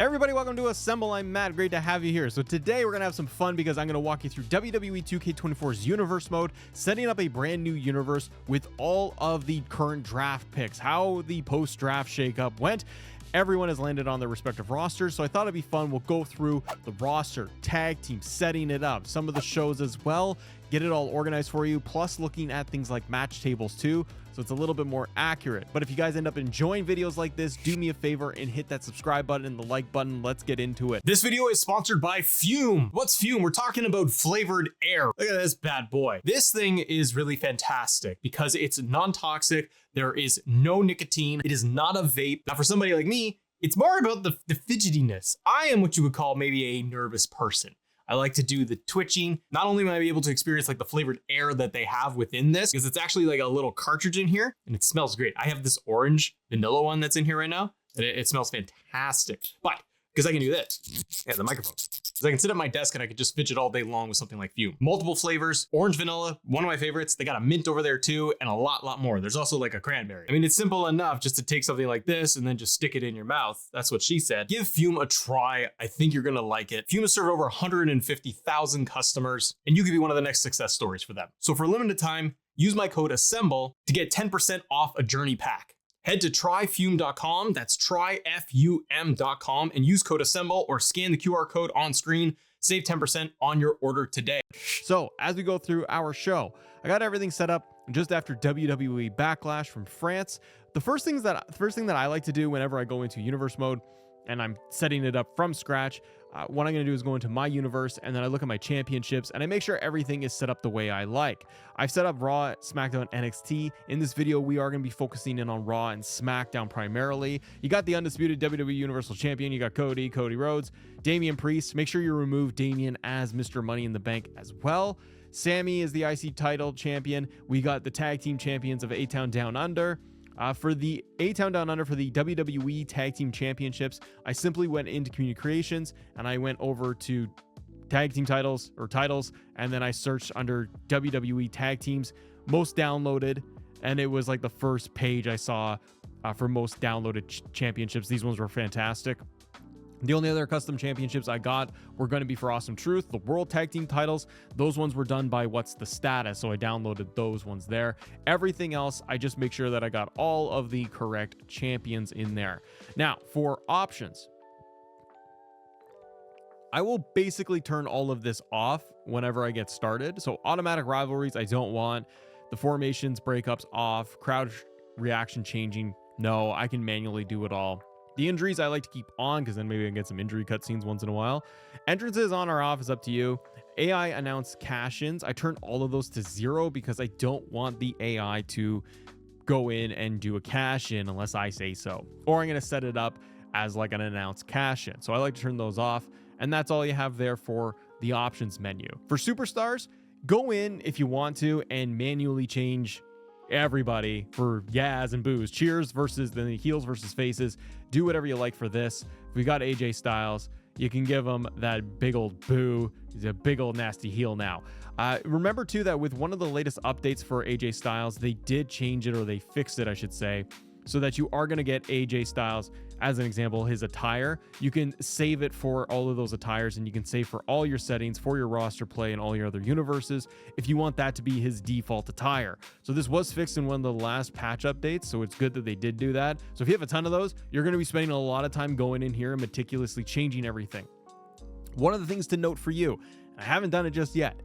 Everybody, welcome to Assemble. I'm Matt. Great to have you here. So today we're going to have some fun because I'm going to walk you through WWE 2K24's universe mode, setting up a brand new universe with all of the current draft picks, how the post-draft shakeup went. Everyone has landed on their respective rosters, so I thought it'd be fun. We'll go through the roster, tag team, setting it up, some of the shows as well, get it all organized for you, plus looking at things like match tables too, so it's a little bit more accurate. But if you guys end up enjoying videos like this, do me a favor and hit that subscribe button and the like button. Let's get into it. This video is sponsored by Fume. What's Fume? We're talking about flavored air. Look at this bad boy. This thing is really fantastic because it's non-toxic. There is no nicotine. It is not a vape. Now for somebody like me, it's more about the fidgetiness. I am what you would call maybe a nervous person. I like to do the twitching. Not only am I able to experience like the flavored air that they have within this, because it's actually like a little cartridge in here and it smells great. I have this orange vanilla one that's in here right now and it smells fantastic. But because I can do this, yeah, the microphone. So I can sit at my desk and I could just fidget all day long with something like Fume. Multiple flavors, orange vanilla, one of my favorites. They got a mint over there too, and a lot more. There's also like a cranberry. I mean, it's simple enough just to take something like this and then just stick it in your mouth. That's what she said. Give Fume a try. I think you're gonna like it. Fume has served over 150,000 customers, and you could be one of the next success stories for them. So for a limited time, use my code ASSEMBLE to get 10% off a journey pack. Head to tryfume.com, that's tryfum.com, and use code ASSEMBLE or scan the QR code on screen. Save 10% on your order today. So as we go through our show, I got everything set up just after WWE Backlash from France. The first thing that I like to do whenever I go into universe mode and I'm setting it up from scratch, what I'm going to do is go into my universe and then I look at my championships and I make sure everything is set up the way I like. I've set up Raw, SmackDown, NXT. In this video, we are going to be focusing in on Raw and SmackDown primarily. You got the undisputed WWE Universal Champion. You got Cody Rhodes, Damian Priest. Make sure you remove Damian as Mr. Money in the Bank as well. Sammy is the IC title champion. We got the tag team champions of A-Town Down Under. For the A-Town Down Under for the WWE Tag Team Championships, I simply went into Community Creations and I went over to Tag Team Titles, and then I searched under WWE Tag Teams most downloaded, and it was like the first page I saw for most downloaded championships. These ones were fantastic. The only other custom championships I got were going to be for Awesome Truth, the World Tag Team titles. Those ones were done by What's the Status, so I downloaded those ones there. Everything else, I just make sure that I got all of the correct champions in there. Now, for options, I will basically turn all of this off whenever I get started. So automatic rivalries, I don't want. The formations, breakups off. Crowd reaction changing, no, I can manually do it all. The injuries I like to keep on because then maybe I can get some injury cutscenes once in a while. Entrances on or off is up to you. AI announced cash-ins. I turn all of those to 0 because I don't want the AI to go in and do a cash-in unless I say so. Or I'm going to set it up as like an announced cash-in. So I like to turn those off. And that's all you have there for the options menu. For superstars, go in if you want to and manually change everybody for Yaz and Boos. Cheers versus the heels versus faces. Do whatever you like for this. We got AJ Styles. You can give him that big old boo. He's a big old nasty heel now. Remember too that with one of the latest updates for AJ Styles, they did change it, or they fixed it, I should say, so that you are going to get AJ Styles, as an example, his attire. You can save it for all of those attires, and you can save for all your settings for your roster play and all your other universes if you want that to be his default attire. So this was fixed in one of the last patch updates, so it's good that they did do that. So if you have a ton of those, you're going to be spending a lot of time going in here and meticulously changing everything. One of the things to note for you, I haven't done it just yet,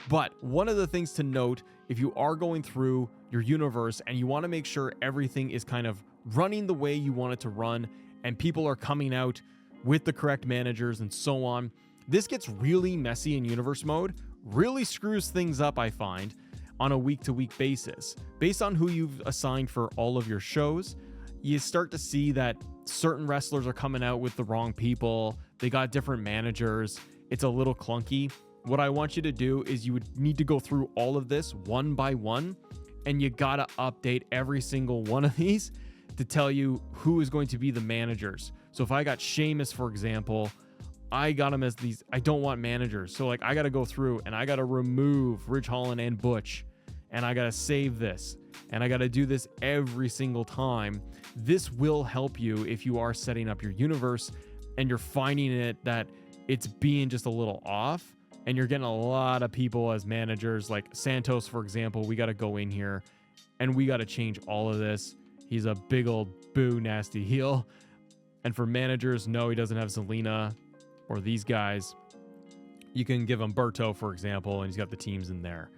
but one of the things to note if you are going through your universe and you want to make sure everything is kind of running the way you want it to run and people are coming out with the correct managers and so on, this gets really messy in universe mode, really screws things up, I find, on a week-to-week basis. Based on who you've assigned for all of your shows, you start to see that certain wrestlers are coming out with the wrong people. They got different managers. It's a little clunky. What I want you to do is you would need to go through all of this one by one, and you gotta update every single one of these to tell you who is going to be the managers. So if I got Sheamus, for example, I got him as these, I don't want managers. So like I got to go through and I got to remove Ridge Holland and Butch, and I got to save this, and I got to do this every single time. This will help you if you are setting up your universe and you're finding that it's being just a little off, and you're getting a lot of people as managers, like Santos, for example. We got to go in here and we got to change all of this. He's a big old boo nasty heel. And for managers, no, he doesn't have Selena or these guys. You can give Humberto, for example, and he's got the teams in there.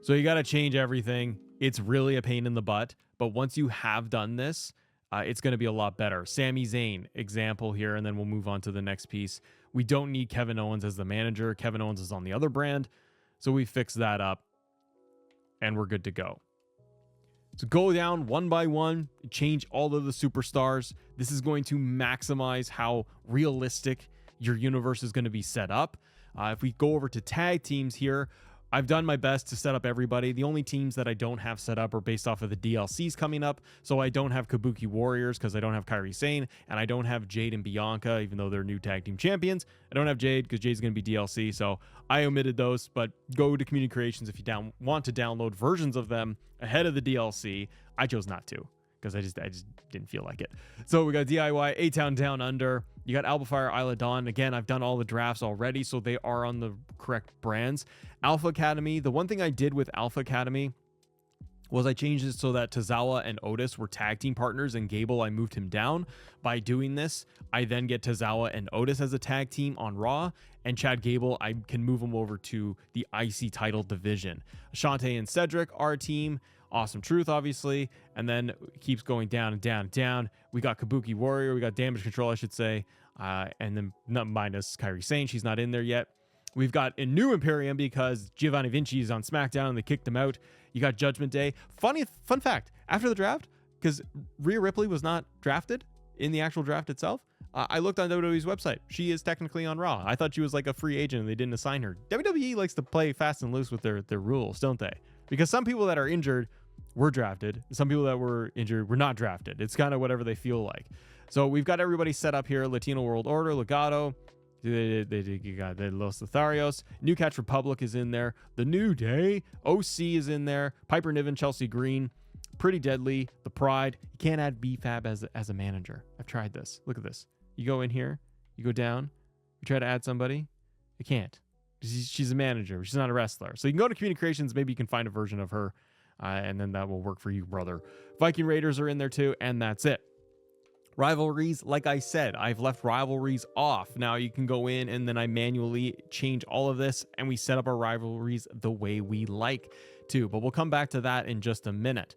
So you got to change everything. It's really a pain in the butt. But once you have done this, it's going to be a lot better. Sami Zayn, example here, and then we'll move on to the next piece. We don't need Kevin Owens as the manager. Kevin Owens is on the other brand. So we fix that up, and we're good to go. So go down one by one, change all of the superstars. This is going to maximize how realistic your universe is going to be set up. If we go over to tag teams here, I've done my best to set up everybody. The only teams that I don't have set up are based off of the DLCs coming up. So I don't have Kabuki Warriors because I don't have Kairi Sane, and I don't have Jade and Bianca, even though they're new tag team champions. I don't have Jade because Jade's going to be DLC, so I omitted those. But go to Community Creations if you want to download versions of them ahead of the DLC. I chose not to because I just didn't feel like it. So we got DIY, A-Town Down Under. You got Alpha Fire, Isla Dawn. Again, I've done all the drafts already, so they are on the correct brands. Alpha Academy. The one thing I did with Alpha Academy was I changed it so that Tozawa and Otis were tag team partners, and Gable, I moved him down. By doing this, I then get Tozawa and Otis as a tag team on Raw, and Chad Gable, I can move him over to the IC title division. Ashante and Cedric are a team. Awesome Truth, obviously, and then it keeps going down and down and down. We got Kabuki Warrior, we got Damage Control, I should say, and then not minus Kairi Sane, she's not in there yet. We've got a new Imperium because Giovanni Vinci is on SmackDown and they kicked him out. You got Judgment Day. Fun fact, after the draft, because Rhea Ripley was not drafted in the actual draft itself, I looked on WWE's website. She is technically on Raw. I thought she was like a free agent and they didn't assign her. WWE likes to play fast and loose with their rules, don't they? Because some people that are injured were drafted. Some people that were injured were not drafted. It's kind of whatever they feel like. So we've got everybody set up here. Latino World Order, Legado. They got Los Lotharios. New Catch Republic is in there. The New Day. OC is in there. Piper Niven, Chelsea Green. Pretty Deadly. The Pride. You can't add BFAB as a manager. I've tried this. Look at this. You go in here. You go down. You try to add somebody. You can't. She's a manager. She's not a wrestler. So you can go to Community Creations. Maybe you can find a version of her. And then that will work for you, brother. Viking Raiders are in there too. And that's it. Rivalries, like I said, I've left rivalries off. Now you can go in and then I manually change all of this and we set up our rivalries the way we like to. But we'll come back to that in just a minute.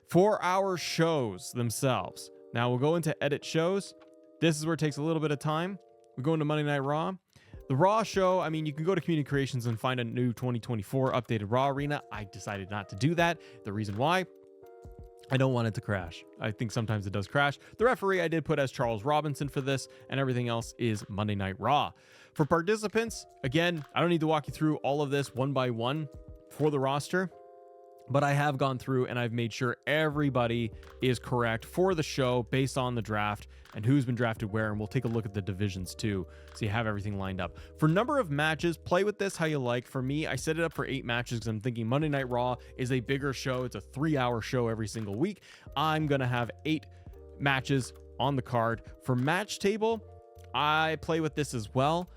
For our shows themselves. Now we'll go into edit shows. This is where it takes a little bit of time. We go into Monday Night Raw. The Raw show, I mean, you can go to Community Creations and find a new 2024 updated Raw arena. I decided not to do that. The reason why, I don't want it to crash. I think sometimes it does crash. The referee I did put as Charles Robinson for this, and everything else is Monday Night Raw. For participants, again, I don't need to walk you through all of this one by one for the roster, but I have gone through and I've made sure everybody is correct for the show based on the draft and who's been drafted where, and we'll take a look at the divisions too, so you have everything lined up. For number of matches, play with this how you like. For me, I set it up for 8 matches because I'm thinking Monday Night Raw is a bigger show. It's a 3-hour show every single week. I'm going to have 8 matches on the card. For match table, I play with this as well.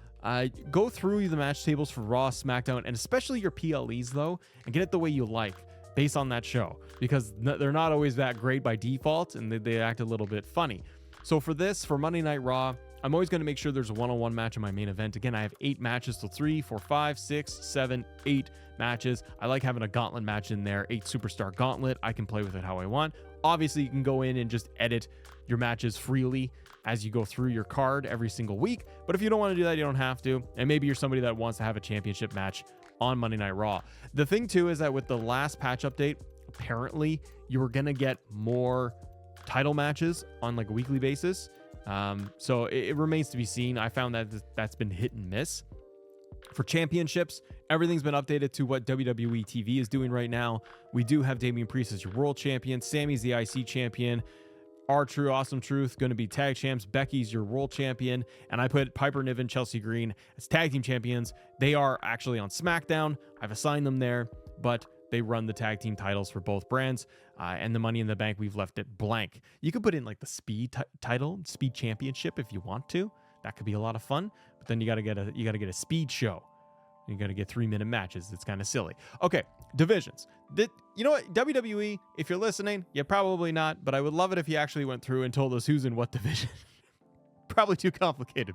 Go through the match tables for Raw, SmackDown, and especially your PLEs though, and get it the way you like based on that show, because they're not always that great by default and they act a little bit funny. So for this, for Monday Night Raw, I'm always going to make sure there's a one-on-one match in my main event. Again, I have 8 matches, so 3, 4, 5, 6, 7, 8 matches. I like having a gauntlet match in there, 8 superstar gauntlet. I can play with it how I want. Obviously, you can go in and just edit your matches freely as you go through your card every single week. But if you don't want to do that, you don't have to. And maybe you're somebody that wants to have a championship match on Monday Night Raw. The thing too is that with the last patch update, apparently you were going to get more title matches on like a weekly basis. So it remains to be seen. I found that that's been hit and miss. For championships, everything's been updated to what WWE TV is doing right now. We do have Damian Priest as your world champion. Sammy's the IC champion. R-Truth, Awesome Truth, going to be tag champs. Becky's your world champion. And I put Piper Niven, Chelsea Green as tag team champions. They are actually on SmackDown. I've assigned them there, but they run the tag team titles for both brands. And the Money in the Bank, we've left it blank. You could put in like the Speed title, Speed Championship if you want to. That could be a lot of fun, but then you got to get a speed show. You got to get 3-minute matches. It's kind of silly. Okay, divisions. You know what? WWE, if you're listening, yeah, probably not, but I would love it if you actually went through and told us who's in what division. Probably too complicated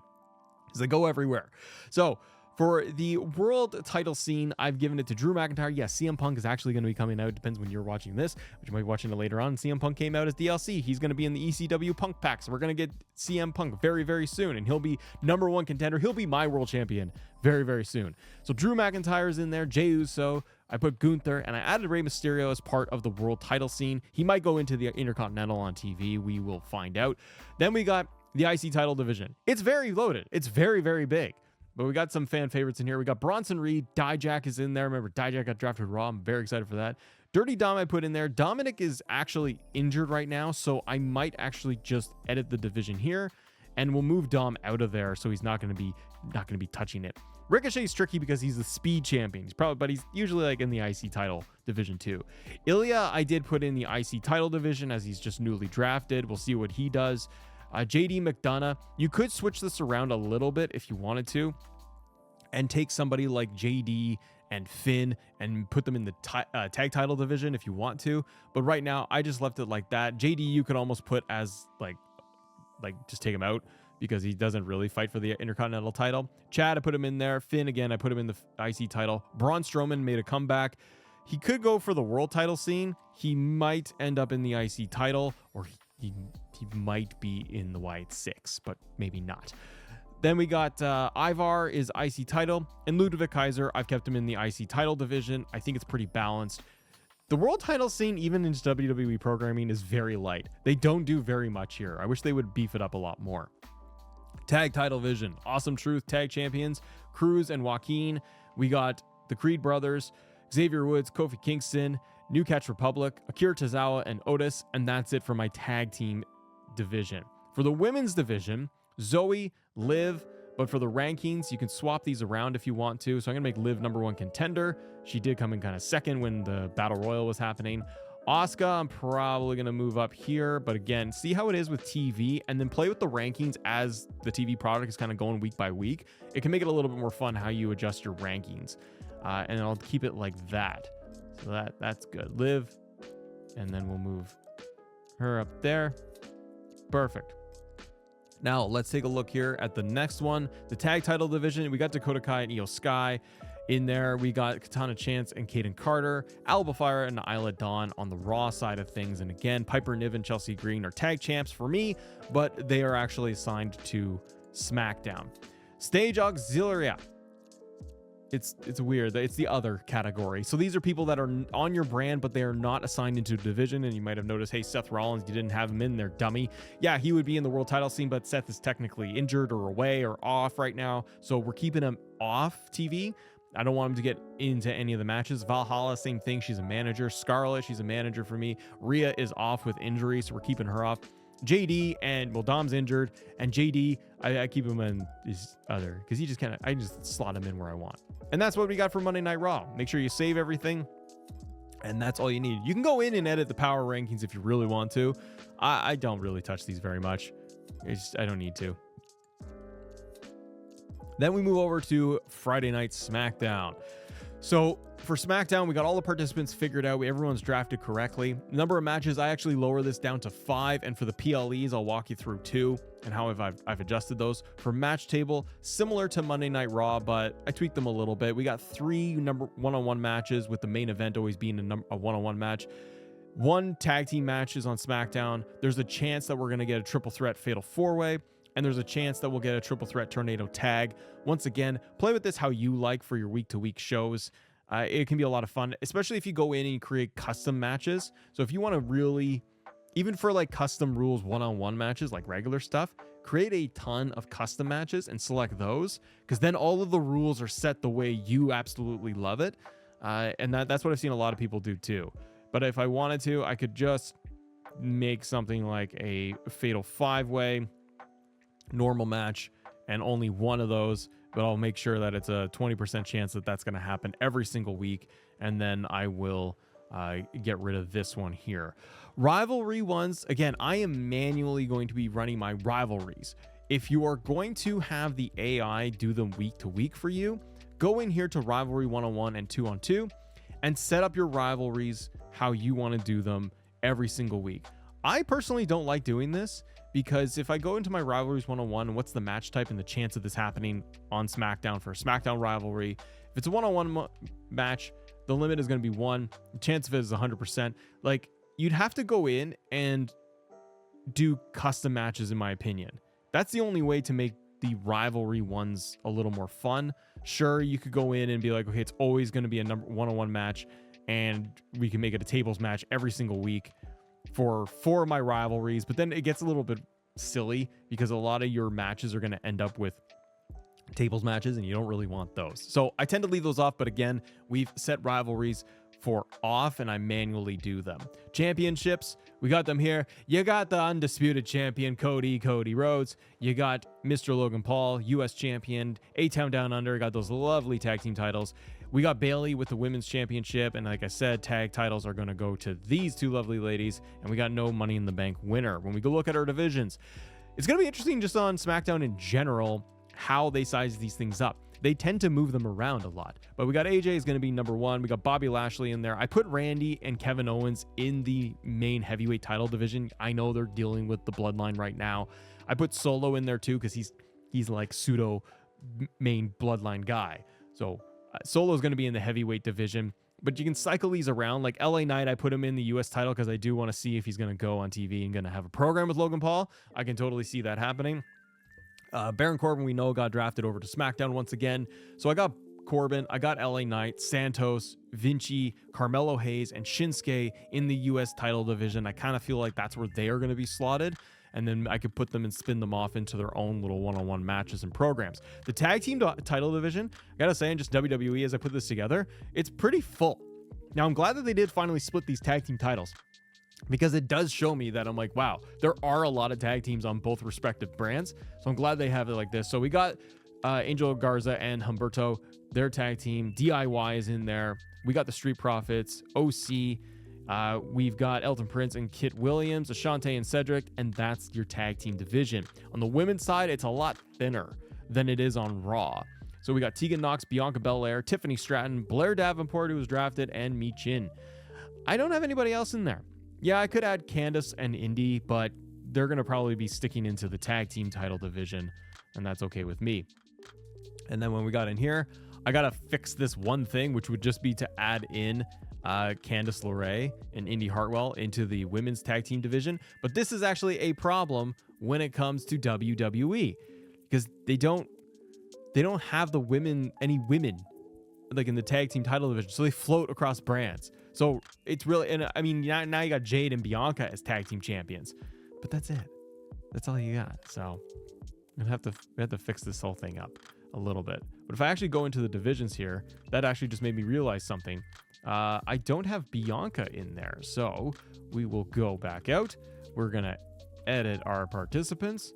because they go everywhere. So for the world title scene, I've given it to Drew McIntyre. Yes, CM Punk is actually going to be coming out. It depends when you're watching this, but you might be watching it later on. CM Punk came out as DLC. He's going to be in the ECW Punk pack. So we're going to get CM Punk very, very soon, and he'll be #1 contender. He'll be my world champion very, very soon. So Drew McIntyre's in there, Jey Uso. I put Gunther, and I added Rey Mysterio as part of the world title scene. He might go into the Intercontinental on TV. We will find out. Then we got the IC title division. It's very loaded. It's very, very big. But we got some fan favorites in here. We got Bronson Reed. Dijak is in there. Remember, Dijak got drafted Raw. I'm very excited for that. Dirty Dom I put in there. Dominic is actually injured right now, so I might actually just edit the division here, and we'll move Dom out of there, so he's not going to be touching it. Ricochet's tricky because he's the speed champion. But he's usually like in the IC title division too. Ilya I did put in the IC title division as he's just newly drafted. We'll see what he does. JD McDonough, you could switch this around a little bit if you wanted to and take somebody like JD and Finn and put them in the tag title division if you want to. But right now, I just left it like that. JD, you could almost put as like just take him out because he doesn't really fight for the Intercontinental title. Chad, I put him in there. Finn, again, I put him in the IC title. Braun Strowman made a comeback. He could go for the world title scene. He might end up in the IC title, or he might be in the Wyatt 6, but maybe not. Then we got Ivar is IC title, and Ludwig Kaiser, I've kept him in the IC title division. I think it's pretty balanced. The world title scene, even in WWE programming, is very light. They don't do very much here. I wish they would beef it up a lot more. Tag title division, Awesome Truth tag champions, Cruz and Joaquin. We got the Creed brothers, Xavier Woods, Kofi Kingston, New Catch Republic, Akira Tozawa, and Otis, and that's it for my tag team division. For the women's division, Zoe, Liv, but for the rankings, you can swap these around if you want to. So I'm going to make Liv #1 contender. She did come in kind of second when the Battle Royal was happening. Asuka, I'm probably going to move up here, but again, see how it is with TV and then play with the rankings as the TV product is kind of going week by week. It can make it a little bit more fun how you adjust your rankings. And I'll keep it like that. So that's good. Liv, and then we'll move her up there. Perfect. Now let's take a look here at the next one, the tag title division. We got Dakota Kai and Io Sky in there. We got Katana Chance and Kaden Carter, Alba Fire and Isla Dawn on the Raw side of things. And again, Piper Niven and Chelsea Green are tag champs for me, but they are actually assigned to SmackDown. Stage Auxiliary. It's weird. It's the other category. So these are people that are on your brand, but they are not assigned into a division. And you might have noticed, hey, Seth Rollins, you didn't have him in there, dummy. Yeah, he would be in the world title scene, but Seth is technically injured or away or off right now. So we're keeping him off TV. I don't want him to get into any of the matches. Valhalla, same thing. She's a manager. Scarlett, she's a manager for me. Rhea is off with injury, so we're keeping her off. JD and Dom's injured, and JD I keep him in his other because he just I just slot him in where I want. And that's what we got for Monday Night Raw. Make sure you save everything, and that's all you need. You can go in and edit the power rankings if you really want to. I don't really touch these very much. I don't need to. Then we move over to Friday Night SmackDown. So for SmackDown, we got all the participants figured out. Everyone's drafted correctly. Number of matches, I actually lower this down to 5. And for the PLEs, I'll walk you through 2 and how I've adjusted those. For match table, similar to Monday Night Raw, but I tweaked them a little bit. We got 3 one-on-one matches, with the main event always being a one-on-one match. 1 tag team matches on SmackDown. There's a chance that we're going to get a triple threat fatal 4-way. And there's a chance that we'll get a triple threat tornado tag. Once again, play with this how you like for your week-to-week shows. It can be a lot of fun, especially if you go in and you create custom matches. So if you want to really, even for like custom rules one-on-one matches, like regular stuff, create a ton of custom matches and select those, because then all of the rules are set the way you absolutely love it. And that's what I've seen a lot of people do too. But if I wanted to, I could just make something like a fatal 5-way normal match and only one of those, but I'll make sure that it's a 20% chance that that's going to happen every single week. And then I will get rid of this one here. Rivalry ones, again, I am manually going to be running my rivalries. if you are going to have the AI do them week to week for you, go in here to Rivalry 1-on-1 and 2-on-2 and set up your rivalries how you want to do them every single week. I personally don't like doing this because if I go into my rivalries 1-on-1, what's the match type and the chance of this happening on SmackDown for a SmackDown rivalry? If it's a 1-on-1 match, the limit is going to be 1. The chance of it is 100%. Like, you'd have to go in and do custom matches, in my opinion. That's the only way to make the rivalry ones a little more fun. Sure, you could go in and be like, okay, it's always going to be a 1-on-1 match, and we can make it a tables match every single week for 4 of my rivalries. But then it gets a little bit silly because a lot of your matches are going to end up with tables matches, and you don't really want those. So I tend to leave those off, but again, we've set rivalries for off and I manually do them. Championships, we got them here. You got the undisputed champion Cody Rhodes. You got Mr. Logan Paul, US champion, A-Town Down Under, got those lovely tag team titles. We got Bayley with the women's championship, and like I said, tag titles are going to go to these 2 lovely ladies, and we got no Money in the Bank winner. When we go look at our divisions, it's going to be interesting just on SmackDown in general how they size these things up. They tend to move them around a lot, but we got AJ is going to be number 1. We got Bobby Lashley in there. I put Randy and Kevin Owens in the main heavyweight title division. I know they're dealing with the bloodline right now. I put Solo in there too because he's like pseudo main bloodline guy. So Solo is going to be in the heavyweight division, but you can cycle these around. Like LA Knight, I put him in the US title because I do want to see if he's going to go on TV and going to have a program with Logan Paul. I can totally see that happening. Baron Corbin, we know, got drafted over to SmackDown once again. So I got Corbin, I got LA Knight, Santos, Vinci, Carmelo Hayes, and Shinsuke in the US title division. I kind of feel like that's where they are going to be slotted. And then I could put them and spin them off into their own little 1-on-1 matches and programs. The tag team title division, I gotta say, and just WWE as I put this together, it's pretty full. Now, I'm glad that they did finally split these tag team titles, because it does show me that I'm like, wow, there are a lot of tag teams on both respective brands. So I'm glad they have it like this. So we got Angel Garza and Humberto, their tag team. DIY is in there. We got the Street Profits, OC. We've got Elton Prince and Kit Williams, Ashante and Cedric, and that's your tag team division. On the women's side, it's a lot thinner than it is on Raw. So we got Tegan Nox, Bianca Belair, Tiffany Stratton, Blair Davenport, who was drafted, and Mi Chin. I don't have anybody else in there. Yeah, I could add Candice and Indy, but they're going to probably be sticking into the tag team title division, and that's okay with me. And then when we got in here, I got to fix this one thing, which would just be to add in Candice LeRae and Indy Hartwell into the women's tag team division. But this is actually a problem when it comes to WWE, because they don't have any women like in the tag team title division, so they float across brands. So it's really, and I mean, now you got Jade and Bianca as tag team champions, but that's it. That's all you got. So we have to fix this whole thing up a little bit. But if I actually go into the divisions here, that actually just made me realize something. I don't have Bianca in there, so we will go back out. We're gonna edit our participants,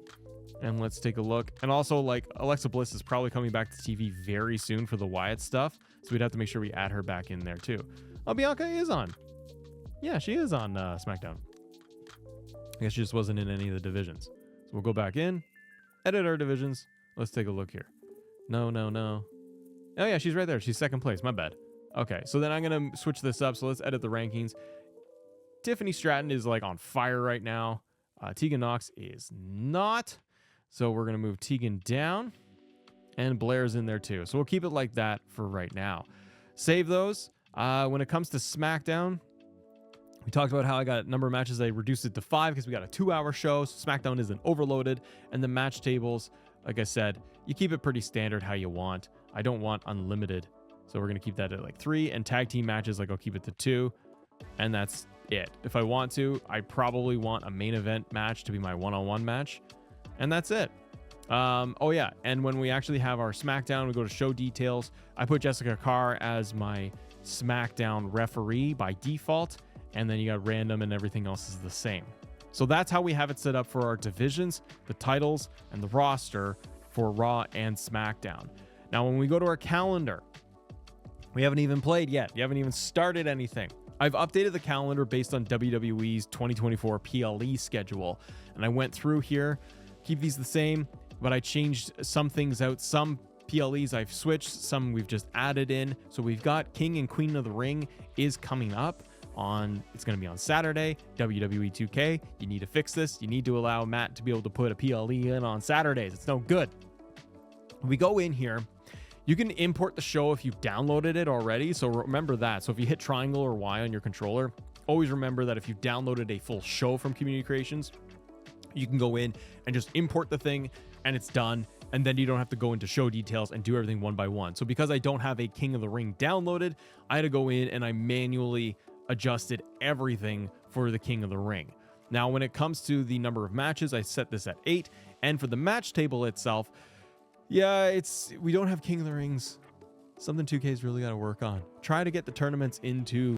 and let's take a look. And also, like, Alexa Bliss is probably coming back to TV very soon for the Wyatt stuff, so we'd have to make sure we add her back in there too. Oh, Bianca is on. Yeah, she is on SmackDown. I guess she just wasn't in any of the divisions. So we'll go back in, edit our divisions. Let's take a look here. No. Oh yeah, she's right there. She's second place. My bad. Okay, so then I'm going to switch this up. So let's edit the rankings. Tiffany Stratton is like on fire right now. Tegan Nox is not. So we're going to move Tegan down. And Blair's in there too. So we'll keep it like that for right now. Save those. When it comes to SmackDown, we talked about how I got a number of matches. I reduced it to 5 because we got a 2-hour show. So SmackDown isn't overloaded. And the match tables, like I said, you keep it pretty standard how you want. I don't want unlimited. So we're going to keep that at like 3. And tag team matches, like I'll keep it to 2. And that's it. If I want to, I probably want a main event match to be my 1-on-1 match. And that's it. Oh yeah. And when we actually have our SmackDown, we go to show details. I put Jessica Carr as my SmackDown referee by default. And then you got random and everything else is the same. So that's how we have it set up for our divisions, the titles, and the roster for Raw and SmackDown. Now, when we go to our calendar, we haven't even played yet. You haven't even started anything. I've updated the calendar based on WWE's 2024 PLE schedule. And I went through here, keep these the same. but I changed some things out. Some PLEs I've switched, some we've just added in. So we've got King and Queen of the Ring is coming up it's going to be on Saturday. WWE 2K, you need to fix this. You need to allow Matt to be able to put a PLE in on Saturdays. It's no good. We go in here. You can import the show if you've downloaded it already. So remember that. So if you hit triangle or Y on your controller, always remember that if you've downloaded a full show from Community Creations, you can go in and just import the thing and it's done. And then you don't have to go into show details and do everything one by one. So because I don't have a King of the Ring downloaded, I had to go in and I manually adjusted everything for the King of the Ring. Now, when it comes to the number of matches, I set this at 8. And for the match table itself, yeah, we don't have King of the Rings. Something 2K's really got to work on. Try to get the tournaments into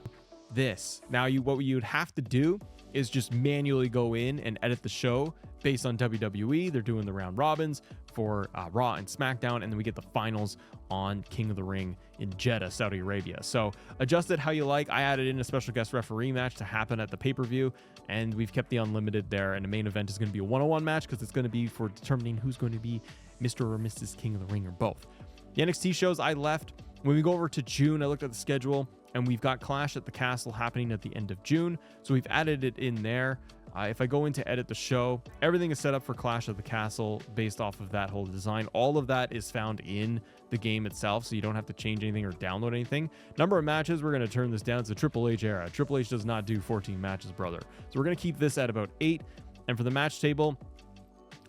this. Now, what you'd have to do is just manually go in and edit the show based on WWE. They're doing the round robins for Raw and SmackDown, and then we get the finals on King of the Ring in Jeddah, Saudi Arabia. So adjust it how you like. I added in a special guest referee match to happen at the pay-per-view, and we've kept the unlimited there, and the main event is going to be a one-on-one match because it's going to be for determining who's going to be Mr. or Mrs. King of the Ring or both. The NXT shows I left. When we go over to June, I looked at the schedule, and we've got Clash at the Castle happening at the end of June. So we've added it in there. If I go in to edit the show, everything is set up for Clash at the Castle based off of that whole design. All of that is found in the game itself, so you don't have to change anything or download anything. Number of matches, we're going to turn this down. It's a Triple H era. Triple H does not do 14 matches, brother. So we're going to keep this at about 8. And for the match table,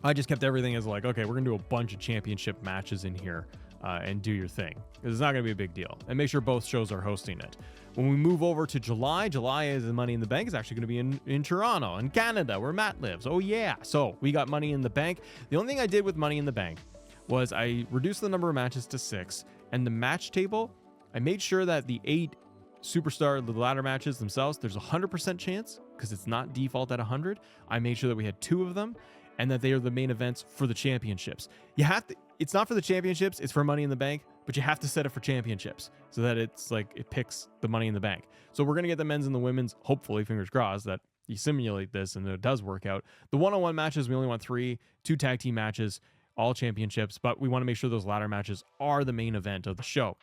I just kept everything as like, okay, we're going to do a bunch of championship matches in here. And do your thing, because it's not going to be a big deal. And make sure both shows are hosting it. When we move over to July is the Money in the Bank is actually going to be in Toronto, in Canada, where Matt lives. Oh yeah. So we got Money in the Bank. The only thing I did with Money in the Bank was I reduced the number of matches to 6, and the match table, I made sure that the 8 superstar, the ladder matches themselves, there's a 100% chance because it's not default at 100. I made sure that we had 2 of them, and that they are the main events for the championships. You have to, it's not for the championships, it's for Money in the Bank, but you have to set it for championships so that it's like, it picks the Money in the Bank. So we're going to get the men's and the women's, hopefully, fingers crossed, that you simulate this and it does work out. The one-on-one matches, we only want 3, 2 tag team matches, all championships, but we want to make sure those ladder matches are the main event of the show.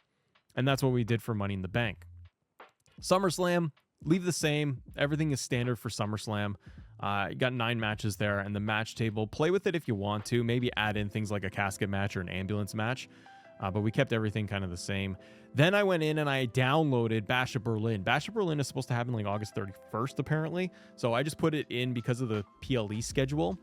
And that's what we did for Money in the Bank. SummerSlam, leave the same. Everything is standard for SummerSlam. You got 9 matches there, and the match table, play with it if you want to. Maybe add in things like a casket match or an ambulance match, but we kept everything kind of the same. Then I went in and I downloaded Bash of Berlin. Bash of Berlin is supposed to happen like August 31st, apparently. So I just put it in because of the PLE schedule.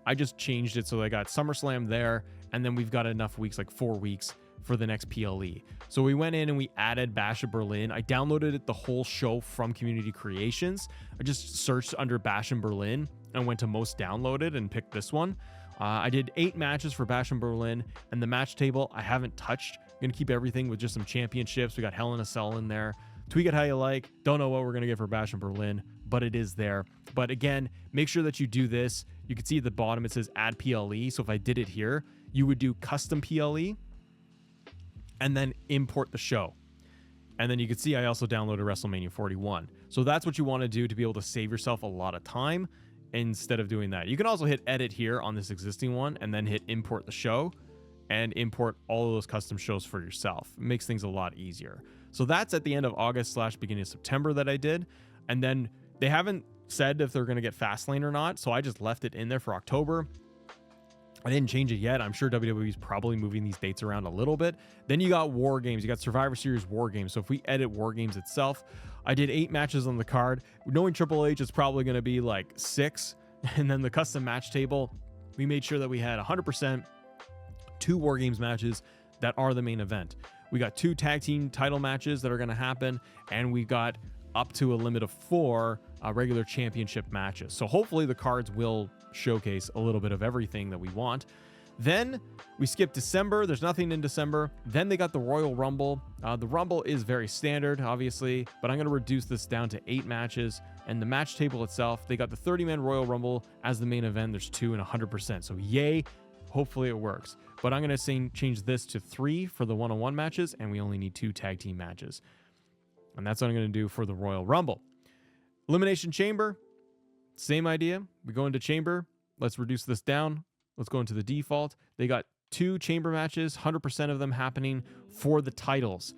I just changed it so I got SummerSlam there, and then we've got enough weeks, like 4 weeks, for the next PLE. So we went in and we added Bash of Berlin. I downloaded it, the whole show from Community Creations. I just searched under Bash in Berlin and went to most downloaded and picked this one. I did 8 matches for Bash in Berlin, and the match table I haven't touched. I'm going to keep everything with just some championships. We got Hell in a Cell in there. Tweak it how you like. Don't know what we're going to get for Bash in Berlin, but it is there. But again, make sure that you do this. You can see at the bottom it says add PLE. So if I did it here, you would do custom PLE and then import the show. And then you can see I also downloaded WrestleMania 41. So that's what you want to do to be able to save yourself a lot of time instead of doing that. You can also hit edit here on this existing one and then hit import the show and import all of those custom shows for yourself. It makes things a lot easier. So that's at the end of August / beginning of September that I did. And then they haven't said if they're going to get Fastlane or not. So I just left it in there for October. I didn't change it yet. I'm sure WWE is probably moving these dates around a little bit. Then you got War Games. You got Survivor Series War Games. So if we edit War Games itself, I did 8 matches on the card. Knowing Triple H, it's probably going to be like 6. And then the custom match table, we made sure that we had 100% 2 War Games matches that are the main event. We got 2 tag team title matches that are going to happen. And we got up to a limit of 4 regular championship matches. So hopefully the cards will showcase a little bit of everything that we want. Then we skip December. There's nothing in December. Then they got the Royal Rumble. The Rumble is very standard, obviously, but I'm going to reduce this down to 8 matches. And the match table itself, they got the 30-man Royal Rumble as the main event. There's 2 and 100%. So yay. Hopefully it works. But I'm going to change this to 3 for the one-on-one matches, and we only need 2 tag team matches. And that's what I'm going to do for the Royal Rumble. Elimination Chamber, same idea. We go into Chamber. Let's reduce this down. let's go into the default. They got 2 chamber matches, 100% of them happening for the titles.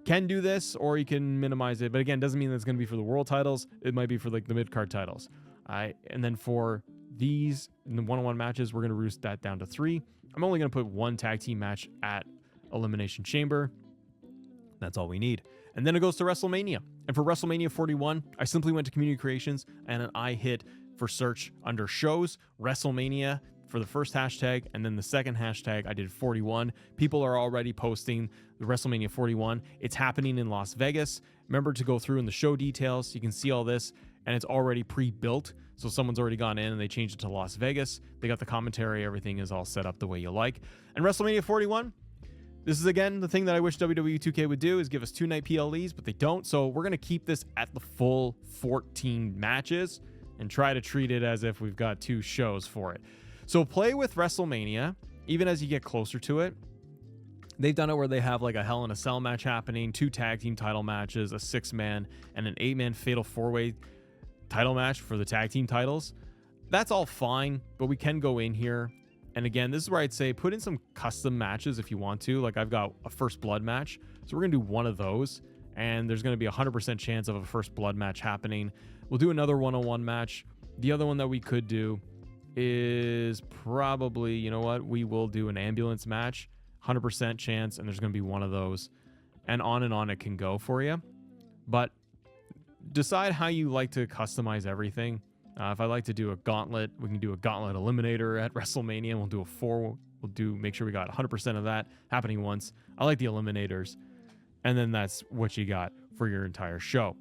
Can do this, or you can minimize it, but again, doesn't mean that it's going to be for the world titles. It might be for like the mid-card titles. And then for these in the one-on-one matches, we're going to reduce that down to 3. I'm only going to put 1 tag team match at Elimination Chamber. That's all we need. And then it goes to WrestleMania. And for WrestleMania 41, I simply went to Community Creations and I hit for search under shows, WrestleMania for the first hashtag, and then the second hashtag, I did 41. People are already posting the WrestleMania 41. It's happening in Las Vegas. Remember to go through in the show details. You can see all this, and it's already pre-built. So someone's already gone in and they changed it to Las Vegas. They got the commentary. Everything is all set up the way you like. And WrestleMania 41, this is, again, the thing that I wish WWE 2K would do is give us 2-night PLEs, but they don't. So we're going to keep this at the full 14 matches and try to treat it as if we've got 2 shows for it. So play with WrestleMania, even as you get closer to it. They've done it where they have like a Hell in a Cell match happening, 2 tag team title matches, a 6-man, and an 8-man fatal 4-way title match for the tag team titles. That's all fine, but we can go in here. And again, this is where I'd say put in some custom matches if you want to. Like I've got a First Blood match, so we're going to do one of those. And there's going to be a 100% chance of a First Blood match happening. We'll do another one-on-one match. The other one that we could do is probably, you know what, we will do an ambulance match, 100% chance, and there's going to be one of those, and on it can go for you. But decide how you like to customize everything. If I like to do a gauntlet, we can do a gauntlet eliminator at WrestleMania, and we'll do a 4. Make sure we got 100% of that happening once. I like the eliminators, and then that's what you got for your entire show.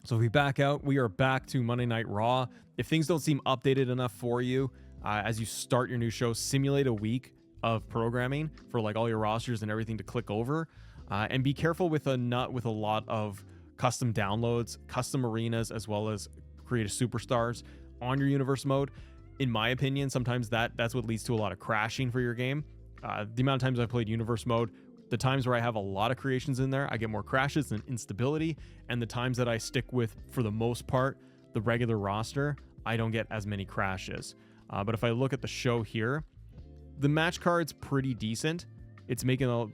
So if we back out, we are back to Monday Night Raw. If things don't seem updated enough for you, as you start your new show, simulate a week of programming for like all your rosters and everything to click over. And be careful with a lot of custom downloads, custom arenas, as well as creative superstars on your universe mode. In my opinion, sometimes that's what leads to a lot of crashing for your game. The amount of times I've played universe mode, the times where I have a lot of creations in there, I get more crashes and instability. And the times that I stick with, for the most part, the regular roster, I don't get as many crashes. But if I look at the show here, the match card's pretty decent. It's making a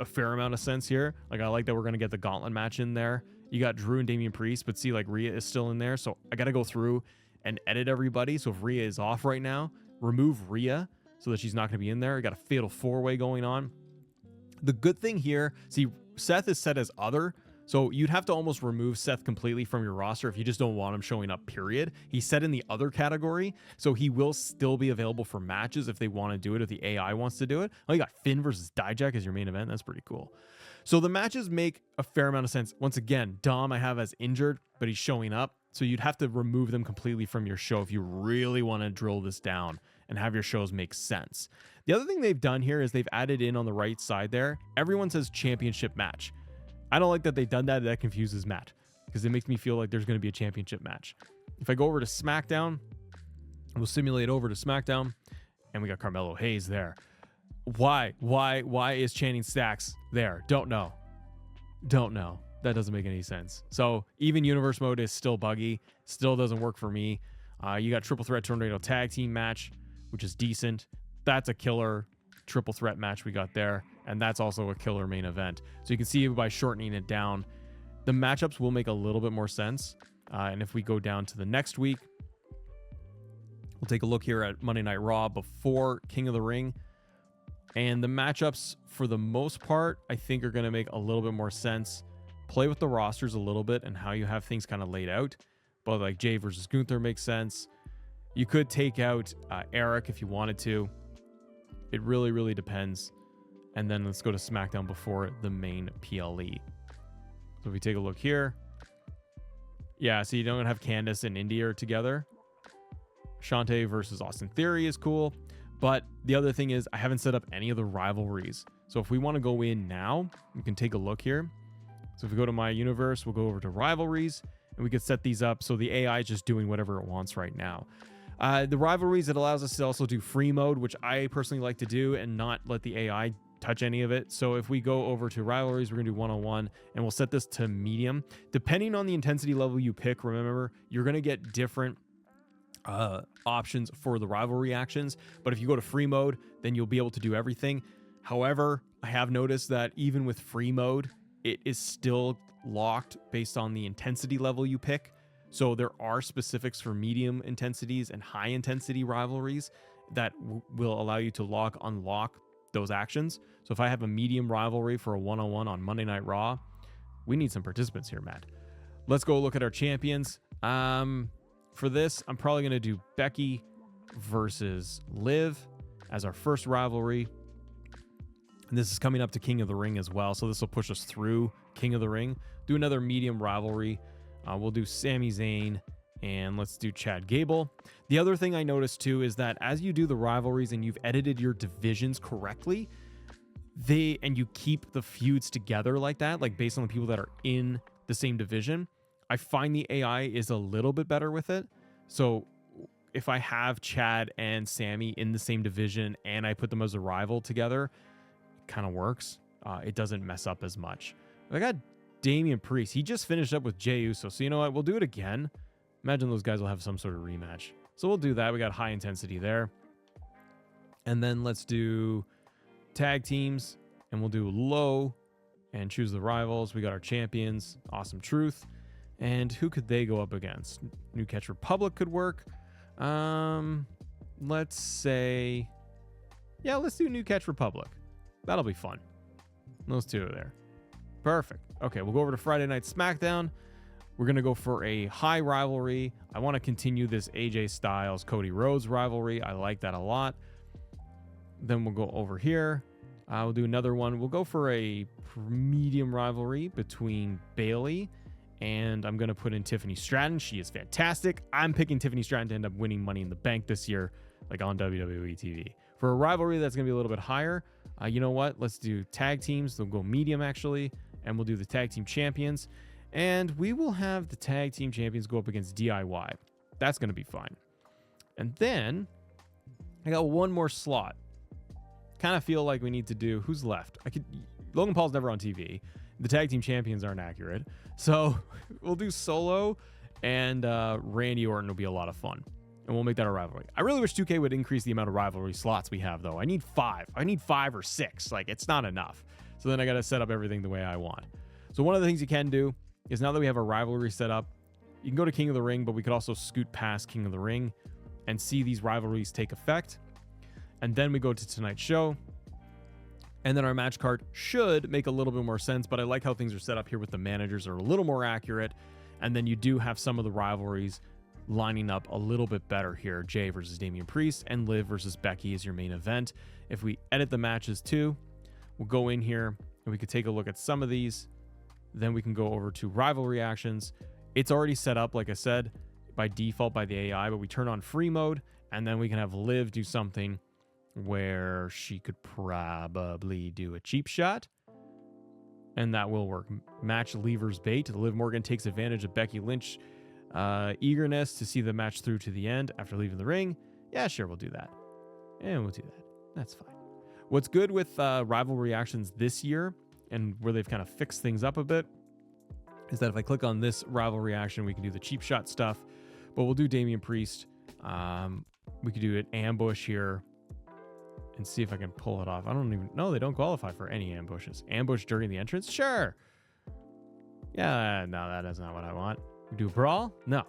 fair amount of sense here. Like I like that we're going to get the gauntlet match in there. You got Drew and Damian Priest, but see, like Rhea is still in there. So I got to go through and edit everybody. So if Rhea is off right now, remove Rhea so that she's not going to be in there. You got a fatal 4-way going on. The good thing here, see, Seth is set as other, so you'd have to almost remove Seth completely from your roster if you just don't want him showing up, period. He's set in the other category, so he will still be available for matches if they want to do it, if the AI wants to do it. Oh, you got Finn versus Dijak as your main event. That's pretty cool. So the matches make a fair amount of sense. Once again, Dom I have as injured, but he's showing up, so you'd have to remove them completely from your show if you really want to drill this down and have your shows make sense. The other thing they've done here is they've added in on the right side there, everyone says championship match. I don't like that they've done that. That confuses Matt because it makes me feel like there's going to be a championship match. If I go over to SmackDown, we'll simulate over to SmackDown, and we got Carmelo Hayes there. Why is Channing Stacks there? Don't know. That doesn't make any sense. So even universe mode is still buggy, still doesn't work for me. You got triple threat tornado tag team match, which is decent. That's a killer triple threat match we got there, and that's also a killer main event. So you can see by shortening it down, the matchups will make a little bit more sense. And if we go down to the next week, we'll take a look here at Monday Night Raw before King of the Ring. And the matchups, for the most part, I think are going to make a little bit more sense. Play with the rosters a little bit and how you have things kind of laid out. But like Jay versus Gunther makes sense. You could take out Eric if you wanted to. It really, really depends. And then let's go to SmackDown before the main PLE. So if we take a look here. Yeah, so you don't have Candice and India together. Shantae versus Austin Theory is cool. But the other thing is I haven't set up any of the rivalries. So if we want to go in now, we can take a look here. So if we go to my universe, we'll go over to rivalries and we can set these up. So the AI is just doing whatever it wants right now. The rivalries, it allows us to also do free mode, which I personally like to do and not let the AI touch any of it. So if we go over to rivalries, we're going to do one-on-one and we'll set this to medium. Depending on the intensity level you pick, remember, you're going to get different options for the rivalry actions. But if you go to free mode, then you'll be able to do everything. However, I have noticed that even with free mode, it is still locked based on the intensity level you pick. So there are specifics for medium intensities and high intensity rivalries that will allow you to unlock those actions. So if I have a medium rivalry for a one-on-one on Monday Night Raw, we need some participants here, Matt. Let's go look at our champions. For this, I'm probably going to do Becky versus Liv as our first rivalry. And this is coming up to King of the Ring as well, so this will push us through King of the Ring. Do another medium rivalry. We'll do Sami Zayn, and let's do Chad Gable. The other thing I noticed too is that as you do the rivalries and you've edited your divisions correctly, and you keep the feuds together like that, like based on the people that are in the same division, I find the AI is a little bit better with it. So if I have Chad and Sammy in the same division and I put them as a rival together, it kind of works. It doesn't mess up as much. I got Damian Priest. He just finished up with Jey Uso. So you know what? We'll do it again. Imagine those guys will have some sort of rematch. So we'll do that. We got high intensity there. And then let's do tag teams. And we'll do low and choose the rivals. We got our champions. Awesome Truth. And who could they go up against? New Catch Republic could work. Let's say... yeah, let's do New Catch Republic. That'll be fun. Those two are there. Perfect. Okay, we'll go over to Friday Night SmackDown. We're going to go for a high rivalry. I want to continue this AJ Styles, Cody Rhodes rivalry. I like that a lot. Then we'll go over here. We'll do another one. We'll go for a medium rivalry between Bayley and I'm going to put in Tiffany Stratton. She is fantastic. I'm picking Tiffany Stratton to end up winning Money in the Bank this year, like on WWE TV. For a rivalry that's going to be a little bit higher, you know what? Let's do tag teams. They'll go medium, actually, and we'll do the tag team champions. And we will have the tag team champions go up against DIY. That's going to be fun. And then I got one more slot. Kind of feel like we need to do... who's left? Logan Paul's never on TV. The tag team champions aren't accurate. So we'll do Solo, and Randy Orton will be a lot of fun. And we'll make that a rivalry. I really wish 2K would increase the amount of rivalry slots we have, though. I need 5. I need 5 or 6. Like, it's not enough. So then I got to set up everything the way I want. So one of the things you can do is now that we have a rivalry set up, you can go to King of the Ring, but we could also scoot past King of the Ring and see these rivalries take effect. And then we go to tonight's show. And then our match card should make a little bit more sense, but I like how things are set up here with the managers are a little more accurate. And then you do have some of the rivalries lining up a little bit better here. Jay versus Damian Priest and Liv versus Becky is your main event. If we edit the matches too, we'll go in here and we could take a look at some of these. Then we can go over to rivalry actions. It's already set up, like I said, by default by the AI, but we turn on free mode and then we can have Liv do something where she could probably do a cheap shot, and that will work. Match Lever's bait. Liv Morgan takes advantage of Becky Lynch eagerness to see the match through to the end after leaving the ring. Yeah, sure, we'll do that. And we'll do that. That's fine. What's good with rivalry actions this year, and where they've kind of fixed things up a bit, is that if I click on this rivalry action, we can do the cheap shot stuff, but we'll do Damian Priest. We could do an ambush here and see if I can pull it off. I don't even know. They don't qualify for any ambushes. Ambush during the entrance? Sure. Yeah, no, that is not what I want. Do a brawl? No.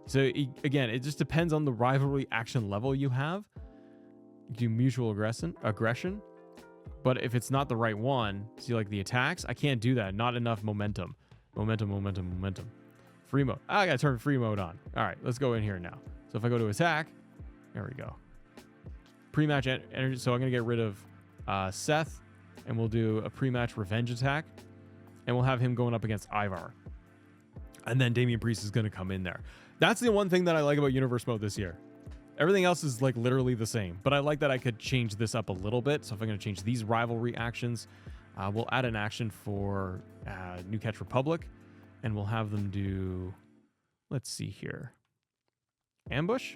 So again, it just depends on the rivalry action level you have. You do mutual aggression. But if it's not the right one, see like the attacks, I can't do that. Not enough momentum. Momentum. Free mode. I gotta turn free mode on. All right, let's go in here now. So if I go to attack, there we go. Pre-match energy. So I'm going to get rid of Seth, and we'll do a pre-match revenge attack, and we'll have him going up against Ivar. And then Damian Priest is going to come in there. That's the one thing that I like about Universe Mode this year. Everything else is like literally the same, but I like that I could change this up a little bit. So if I'm going to change these rivalry actions, we'll add an action for New Catch Republic, and we'll have them do, let's see here, ambush.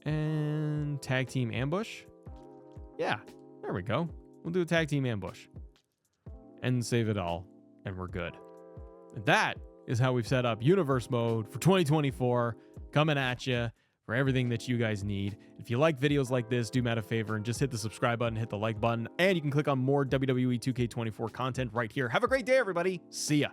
And tag team ambush. Yeah, there we go. We'll do a tag team ambush and save it all, and we're good. And that is how we've set up Universe Mode for 2024. coming at you for everything that you guys need. If you like videos like this, do Matt a favor and just hit the subscribe button, hit the like button, and you can click on more WWE 2K24 content right here. Have a great day, everybody. See ya.